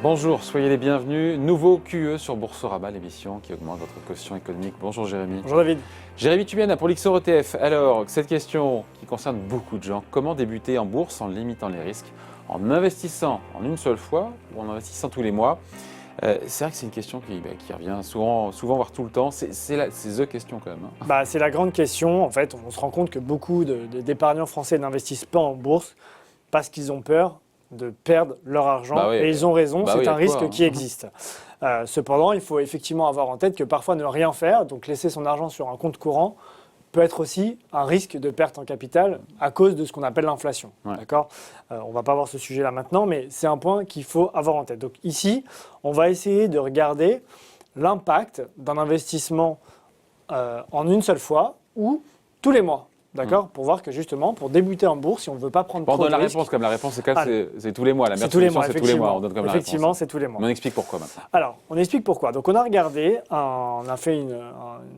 Bonjour, soyez les bienvenus. Nouveau QE sur Boursorama, l'émission qui augmente votre quotient économique. Bonjour Jérémy. Bonjour David. Jérémy Tubiana pour l'XOR ETF. Alors, cette question qui concerne beaucoup de gens. Comment débuter en bourse en limitant les risques, en investissant en une seule fois ou en investissant tous les mois? C'est vrai que c'est une question qui revient souvent, voire tout le temps. C'est the question quand même. C'est la grande question. En fait, on se rend compte que beaucoup d'épargnants français n'investissent pas en bourse parce qu'ils ont peur de perdre leur argent. Et ils ont raison, c'est un risque qui existe. Cependant, il faut effectivement avoir en tête que parfois ne rien faire, donc laisser son argent sur un compte courant, peut être aussi un risque de perte en capital à cause de ce qu'on appelle l'inflation. Ouais. D'accord ? On ne va pas voir ce sujet-là maintenant, mais c'est un point qu'il faut avoir en tête. Donc ici, on va essayer de regarder l'impact d'un investissement en une seule fois ou tous les mois. D'accord ? Pour voir que justement, pour débuter en bourse, si on ne veut pas prendre trop de risques... On donne la réponse comme la réponse, c'est tous les mois. La meilleure solution, c'est tous les mois. On donne comme la réponse. Effectivement, c'est tous les mois. Mais on explique pourquoi maintenant. Alors, on explique pourquoi. Donc, on a regardé, on a fait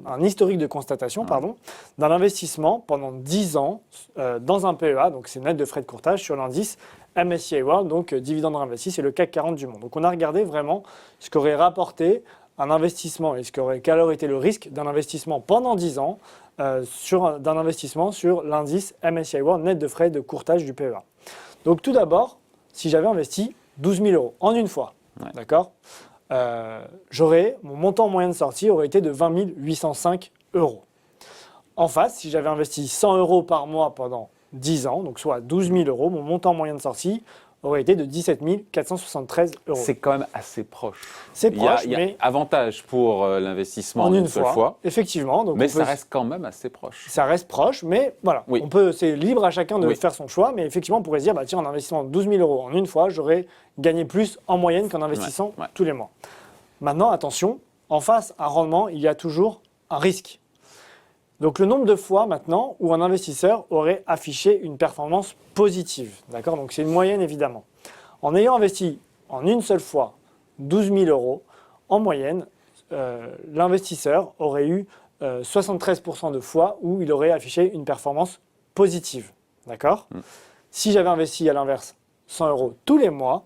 un historique de constatation d'un investissement pendant 10 ans dans un PEA, donc c'est net de frais de courtage, sur l'indice MSCI World, donc dividende réinvesti, c'est le CAC 40 du monde. Donc, on a regardé vraiment ce qu'aurait rapporté un investissement et quel aurait été le risque d'un investissement pendant 10 ans d'un investissement sur l'indice MSCI World net de frais de courtage du PEA. Donc tout d'abord, si j'avais investi 12 000 euros en une fois, d'accord, mon montant moyen de sortie aurait été de 20 805 euros. En face, si j'avais investi 100 euros par mois pendant 10 ans, donc soit 12 000 euros, mon montant moyen de sortie aurait été de 17 473 euros. C'est quand même assez proche. C'est proche, il y a mais avantage pour l'investissement en une seule fois. Effectivement. Donc mais ça reste quand même assez proche. Ça reste proche, mais voilà. Oui. C'est libre à chacun de faire son choix, mais effectivement, on pourrait se dire, tiens, en investissant 12 000 euros en une fois, j'aurais gagné plus en moyenne qu'en investissant tous les mois. Maintenant, attention, en face, un rendement, il y a toujours un risque. Donc le nombre de fois maintenant où un investisseur aurait affiché une performance positive. D'accord ? Donc c'est une moyenne évidemment. En ayant investi en une seule fois 12 000 euros, en moyenne, l'investisseur aurait eu 73% de fois où il aurait affiché une performance positive. D'accord ? Si j'avais investi à l'inverse 100 euros tous les mois,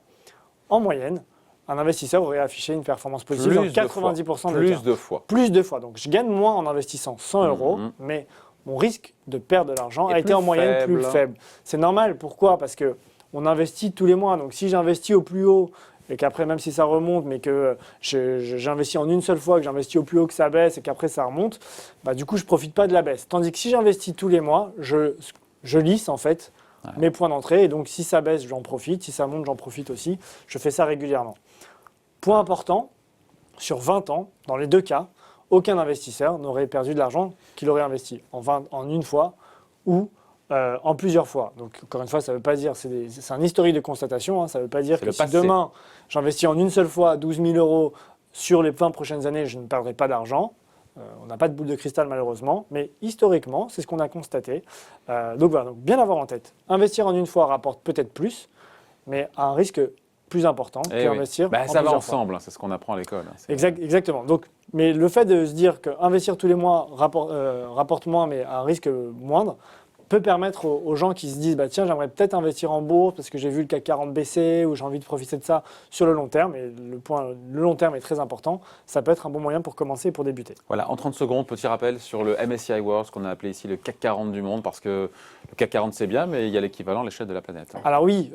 en moyenne, un investisseur aurait affiché une performance positive dans 90% des cas. Plus de fois. Donc je gagne moins en investissant 100 euros, mais mon risque de perdre de l'argent a été en moyenne plus faible. C'est normal. Pourquoi ? Parce qu'on investit tous les mois. Donc si j'investis au plus haut et qu'après, même si ça remonte, mais que j'investis en une seule fois, que j'investis au plus haut, que ça baisse et qu'après ça remonte, du coup je ne profite pas de la baisse. Tandis que si j'investis tous les mois, je lisse en fait mes points d'entrée. Et donc si ça baisse, j'en profite. Si ça monte, j'en profite aussi. Je fais ça régulièrement. Point important, sur 20 ans, dans les deux cas, aucun investisseur n'aurait perdu de l'argent qu'il aurait investi en une fois ou en plusieurs fois. Donc, encore une fois, ça ne veut pas dire, c'est un historique de constatation, ça ne veut pas dire que si demain, j'investis en une seule fois 12 000 euros sur les 20 prochaines années, je ne perdrai pas d'argent. On n'a pas de boule de cristal malheureusement, mais historiquement, c'est ce qu'on a constaté. Donc voilà, donc bien avoir en tête. Investir en une fois rapporte peut-être plus, mais à un risque plus important qu'investir en ça va plusieurs ensemble, fois. C'est ce qu'on apprend à l'école. Exactement. Donc, mais le fait de se dire qu'investir tous les mois rapporte moins, mais à un risque moindre, peut permettre aux gens qui se disent tiens, j'aimerais peut-être investir en bourse parce que j'ai vu le CAC 40 baisser ou j'ai envie de profiter de ça sur le long terme. Et le long terme est très important. Ça peut être un bon moyen pour commencer et pour débuter. Voilà, en 30 secondes, petit rappel sur le MSCI World, ce qu'on a appelé ici le CAC 40 du monde, parce que le CAC 40 c'est bien, mais il y a l'équivalent à l'échelle de la planète. Alors oui,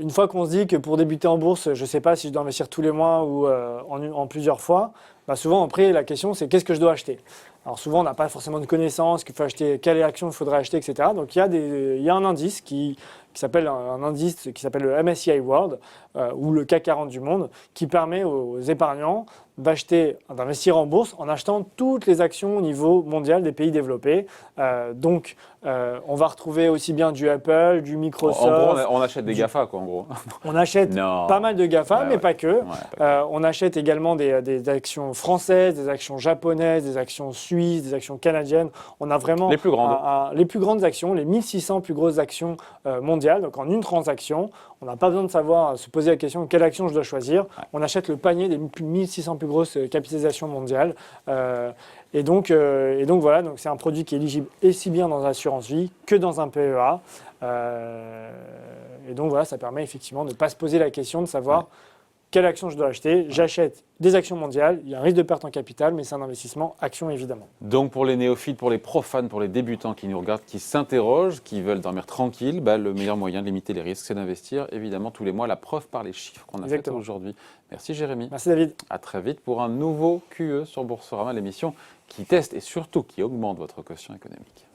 une fois qu'on se dit que pour débuter en bourse, je ne sais pas si je dois investir tous les mois ou en plusieurs fois, souvent après la question c'est qu'est-ce que je dois acheter ? Alors souvent, on n'a pas forcément de connaissances, qu'il faut acheter, quelle action il faudrait acheter, etc. Donc il y a un indice qui s'appelle le MSCI World ou le CAC 40 du monde, qui permet aux épargnants d'investir en bourse en achetant toutes les actions au niveau mondial des pays développés. Donc on va retrouver aussi bien du Apple, du Microsoft. En gros, on achète des GAFA, quoi, en gros. On achète pas mal de GAFA, mais pas que. On achète également des actions françaises, des actions japonaises, des actions suisses, des actions canadiennes. On a vraiment les plus grandes. Les plus grandes actions, les 1600 plus grosses actions mondiales. Donc en une transaction, on n'a pas besoin de se poser la question de quelle action je dois choisir. On achète le panier des 1600 plus grosses capitalisations mondiales. Et donc voilà, donc c'est un produit qui est éligible aussi bien dans l'assurance vie que dans un PEA. Et donc voilà, ça permet effectivement de ne pas se poser la question de savoir quelle action je dois acheter. J'achète des actions mondiales, il y a un risque de perte en capital, mais c'est un investissement action évidemment. Donc pour les néophytes, pour les profanes, pour les débutants qui nous regardent, qui s'interrogent, qui veulent dormir tranquille, le meilleur moyen de limiter les risques, c'est d'investir évidemment tous les mois. La preuve par les chiffres qu'on a fait aujourd'hui. Merci Jérémy. Merci David. À très vite pour un nouveau QE sur Boursorama, l'émission qui teste et surtout qui augmente votre quotient économique.